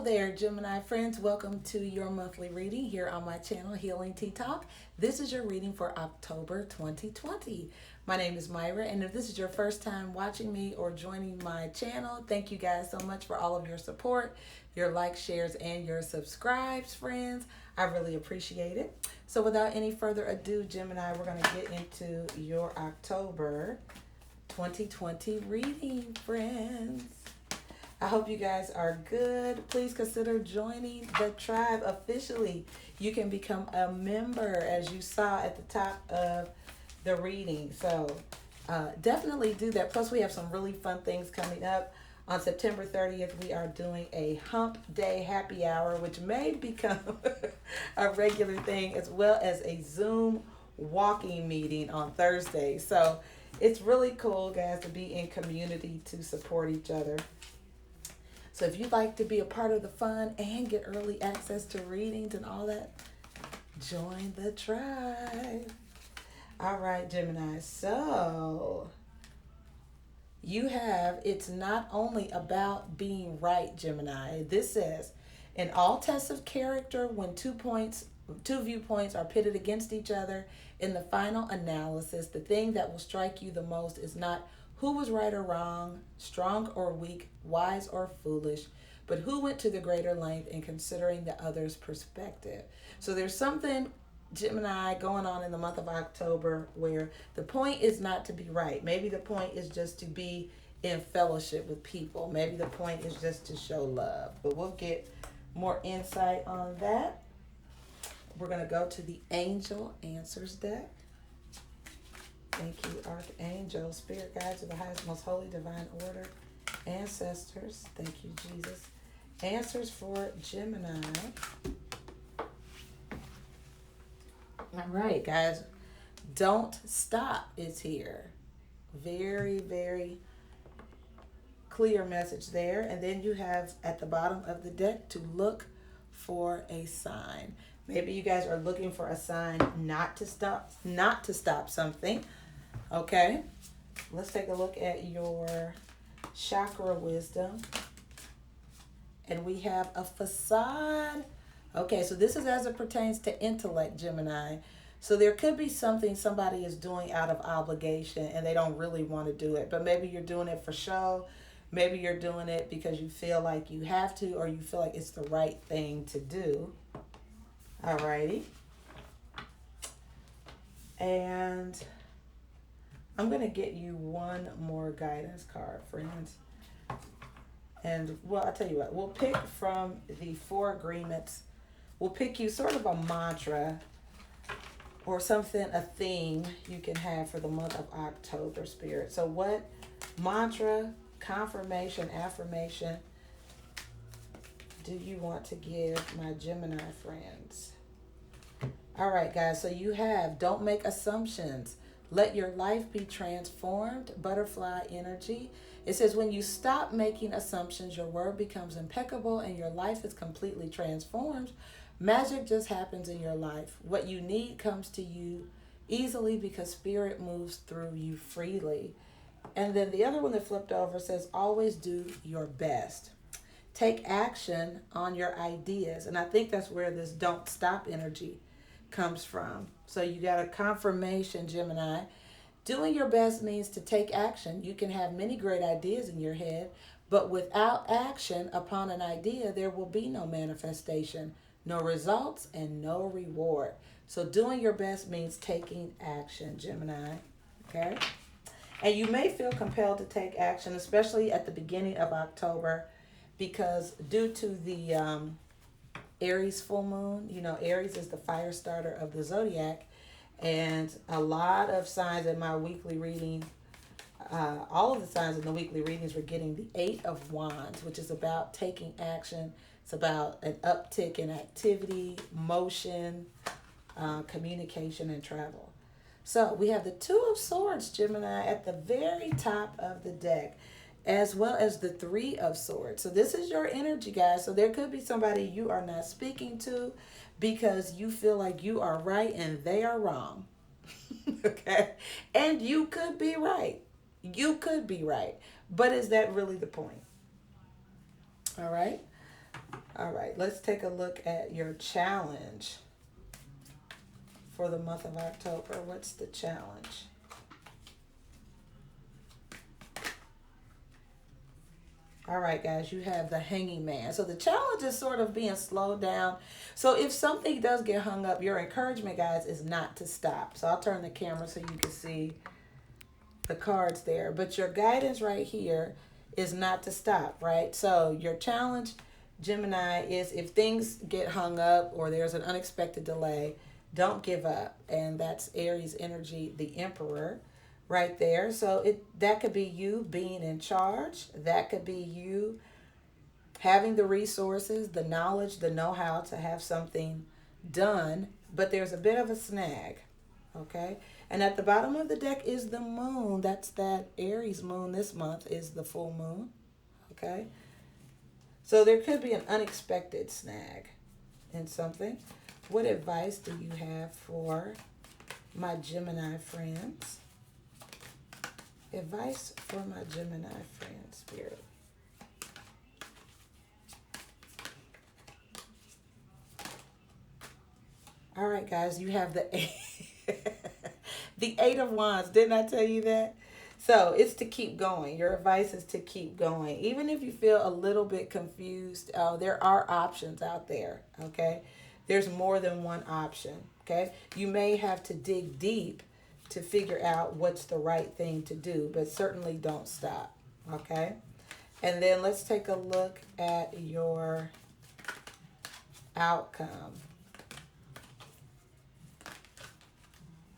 there, Gemini friends. Welcome to your monthly reading here on my channel, Healing Tea Talk. This is your reading for October 2020. My name is Myra, and if this is your first time watching me or joining my channel, thank you guys so much for all of your support, your likes, shares, and your subscribes, friends. I really appreciate it. So without any further ado, Gemini, we're going to get into your October 2020 reading, friends. I hope you guys are good. Please consider joining the tribe officially. You can become a member, as you saw at the top of the reading. So definitely do that. Plus, we have some really fun things coming up. On September 30th, we are doing a hump day happy hour, which may become a regular thing, as well as a Zoom walking meeting on Thursday. So it's really cool, guys, to be in community to support each other. So if you'd like to be a part of the fun and get early access to readings and all that, join the tribe. All right, Gemini. So you have, it's not only about being right, Gemini. This says, in all tests of character, when two viewpoints are pitted against each other, in the final analysis, the thing that will strike you the most is not who was right or wrong, strong or weak, wise or foolish, but who went to the greater length in considering the other's perspective. So there's something, Gemini, going on in the month of October where the point is not to be right. Maybe the point is just to be in fellowship with people. Maybe the point is just to show love. But we'll get more insight on that. We're going to go to the Angel Answers deck. Thank you, Archangel, Spirit Guides of the highest, most holy, divine order, ancestors. Thank you, Jesus. Answers for Gemini. All right, guys. Don't stop is here. Very, very clear message there. And then you have at the bottom of the deck to look for a sign. Maybe you guys are looking for a sign not to stop something. Okay, let's take a look at your chakra wisdom. And we have a facade. Okay, so this is as it pertains to intellect, Gemini. So there could be something somebody is doing out of obligation and they don't really want to do it. But maybe you're doing it for show. Maybe you're doing it because you feel like you have to, or you feel like it's the right thing to do. Alrighty. And I'm going to get you one more guidance card, friends. And, well, I'll tell you what. We'll pick from the 4 agreements. We'll pick you sort of a mantra or something, a theme you can have for the month of October, Spirit. So what mantra, confirmation, affirmation do you want to give my Gemini friends? All right, guys. So you have, don't make assumptions. Let your life be transformed, butterfly energy. It says when you stop making assumptions, your word becomes impeccable and your life is completely transformed. Magic just happens in your life. What you need comes to you easily because spirit moves through you freely. And then the other one that flipped over says always do your best. Take action on your ideas. And I think that's where this don't stop energy comes from. So you got a confirmation, Gemini. Doing your best means to take action. You can have many great ideas in your head, but without action upon an idea, there will be no manifestation, no results, and no reward. So doing your best means taking action, Gemini. Okay? And you may feel compelled to take action, especially at the beginning of October, because due to the Aries full moon, you know, Aries is the fire starter of the zodiac, and a lot of signs in my weekly reading, all of the signs in the weekly readings were getting the 8 of Wands, which is about taking action. It's about an uptick in activity, motion, communication, and travel. So we have the 2 of Swords, Gemini, at the very top of the deck, as well as the 3 of Swords. So this is your energy, guys. So there could be somebody you are not speaking to because you feel like you are right and they are wrong. Okay? And you could be right. You could be right. But is that really the point? All right? All right, let's take a look at your challenge for the month of October. What's the challenge? All right, guys, you have the hanging man. So the challenge is sort of being slowed down. So if something does get hung up, your encouragement, guys, is not to stop. So I'll turn the camera so you can see the cards there. But your guidance right here is not to stop, right? So your challenge, Gemini, is if things get hung up or there's an unexpected delay, don't give up. And that's Aries energy, the Emperor, right there. So that could be you being in charge. That could be you having the resources, the knowledge, the know-how to have something done, but there's a bit of a snag. Okay? And at the bottom of the deck is the moon. That's that Aries moon this month is the full moon. Okay? So there could be an unexpected snag in something. What advice do you have for my Gemini friends? Advice for my Gemini friends, Spirit. All right, guys, you have the the Eight of Wands. Didn't I tell you that? So it's to keep going. Your advice is to keep going. Even if you feel a little bit confused, there are options out there, okay? There's more than one option, okay? You may have to dig deep to figure out what's the right thing to do, but certainly don't stop, okay? And then let's take a look at your outcome.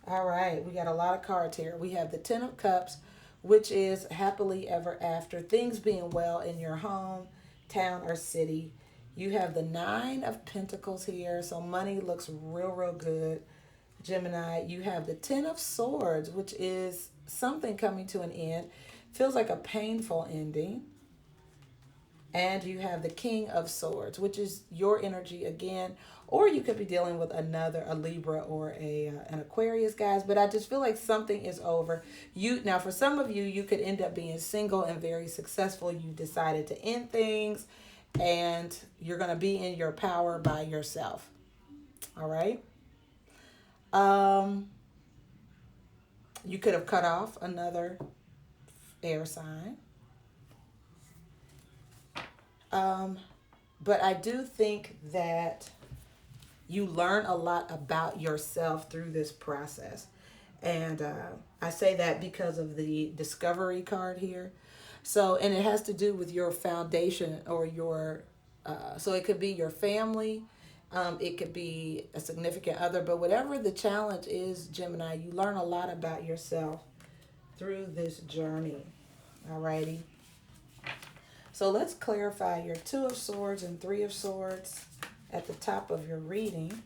All right, we got a lot of cards here. We have the Ten of Cups, which is happily ever after, things being well in your home, town, or city. You have the Nine of Pentacles here, so money looks real, real good. Gemini, you have the Ten of Swords, which is something coming to an end. Feels like a painful ending. And you have the King of Swords, which is your energy again. Or you could be dealing with a Libra or an Aquarius, guys. But I just feel like something is over. Now, for some of you, you could end up being single and very successful. You decided to end things, and you're going to be in your power by yourself. All right? You could have cut off another air sign. But I do think that you learn a lot about yourself through this process. And I say that because of the Discovery card here. So, and it has to do with your foundation or your, so it could be your family, it could be a significant other, but whatever the challenge is, Gemini, you learn a lot about yourself through this journey. Alrighty. So let's clarify your Two of Swords and Three of Swords at the top of your reading.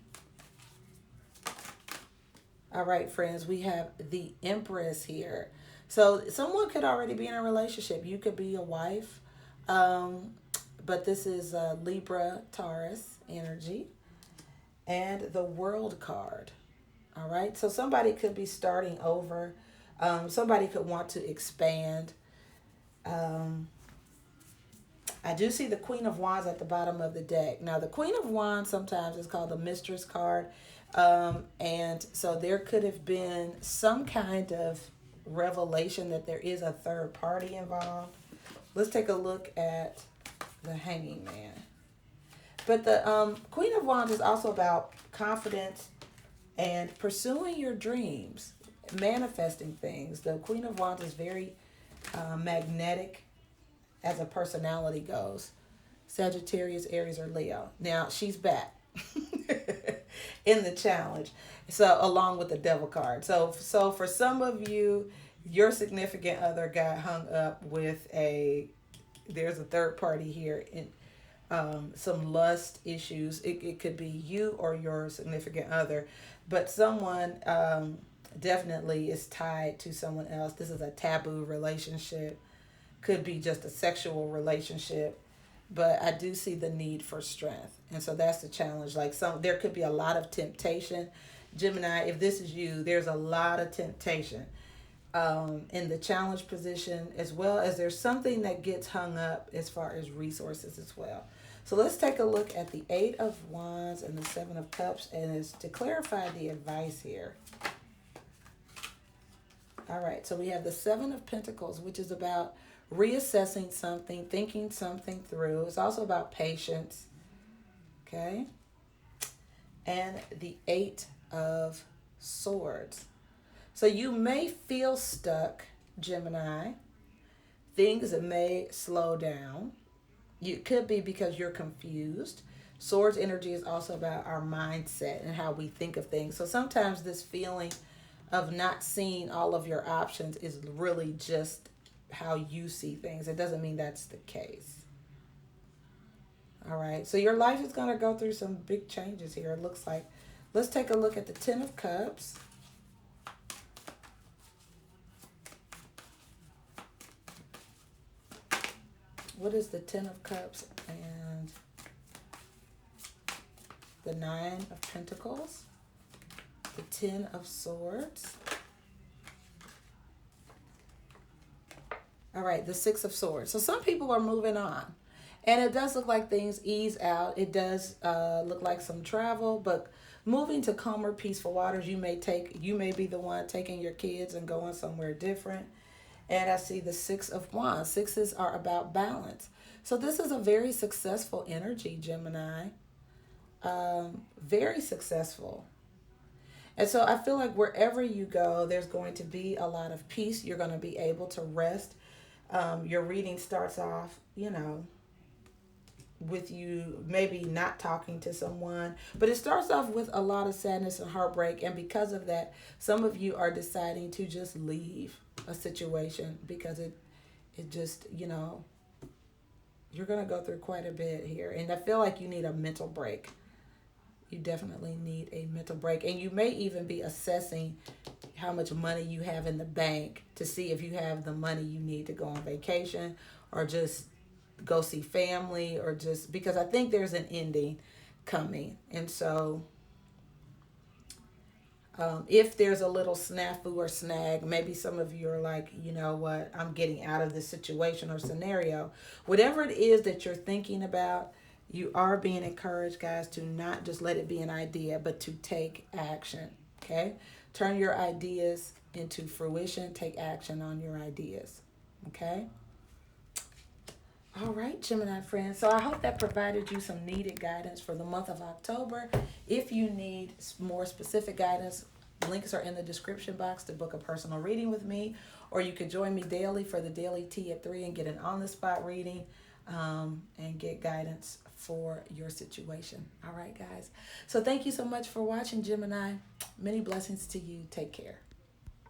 All right, friends, we have the Empress here. So someone could already be in a relationship. You could be a wife, but this is Libra, Taurus energy, and the World card. All right, so somebody could be starting over. Somebody could want to expand. I do see the Queen of Wands at the bottom of the deck. Now, the Queen of Wands sometimes is called the Mistress card. And so there could have been some kind of revelation that there is a third party involved. Let's take a look at the Hanging Man. But the Queen of Wands is also about confidence and pursuing your dreams, manifesting things. The Queen of Wands is very magnetic as a personality goes. Sagittarius, Aries, or Leo. Now, she's back in the challenge. So, along with the Devil card. So for some of you, your significant other got hung up with there's a third party here in some lust issues. It could be you or your significant other, but someone definitely is tied to someone else. This is a taboo relationship. Could be just a sexual relationship, but I do see the need for strength. And so that's the challenge. Like there could be a lot of temptation. Gemini, if this is you, there's a lot of temptation in the challenge position, as well as there's something that gets hung up as far as resources as well. So let's take a look at the Eight of Wands and the Seven of Cups, and it's to clarify the advice here. All right, so we have the Seven of Pentacles, which is about reassessing something, thinking something through. It's also about patience, okay? And the Eight of Swords. So you may feel stuck, Gemini. Things may slow down. It could be because you're confused. Swords energy is also about our mindset and how we think of things. So sometimes this feeling of not seeing all of your options is really just how you see things. It doesn't mean that's the case. All right. So your life is going to go through some big changes here, it looks like. Let's take a look at the Ten of Cups. What is the Ten of Cups and the Nine of Pentacles? The Ten of Swords. All right, the Six of Swords. So some people are moving on. And it does look like things ease out. It does look like some travel, but moving to calmer, peaceful waters. You may be the one taking your kids and going somewhere different. And I see the Six of Wands. Sixes are about balance. So this is a very successful energy, Gemini. Very successful. And so I feel like wherever you go, there's going to be a lot of peace. You're going to be able to rest. Your reading starts off, with you maybe not talking to someone, but it starts off with a lot of sadness and heartbreak. And because of that, some of you are deciding to just leave a situation because it just, you're going to go through quite a bit here. And I feel like you need a mental break. You definitely need a mental break. And you may even be assessing how much money you have in the bank to see if you have the money you need to go on vacation or just go see family, or just because I think there's an ending coming. And so if there's a little snafu or snag, maybe some of you are like, you know what, I'm getting out of this situation or scenario. Whatever it is that you're thinking about, you are being encouraged, guys, to not just let it be an idea, but to take action, okay? Turn your ideas into fruition. Take action on your ideas, okay? All right, Gemini friends. So I hope that provided you some needed guidance for the month of October. If you need more specific guidance, links are in the description box to book a personal reading with me, or you could join me daily for the daily tea at 3 and get an on-the-spot reading and get guidance for your situation. All right, guys. So thank you so much for watching, Gemini. Many blessings to you. Take care.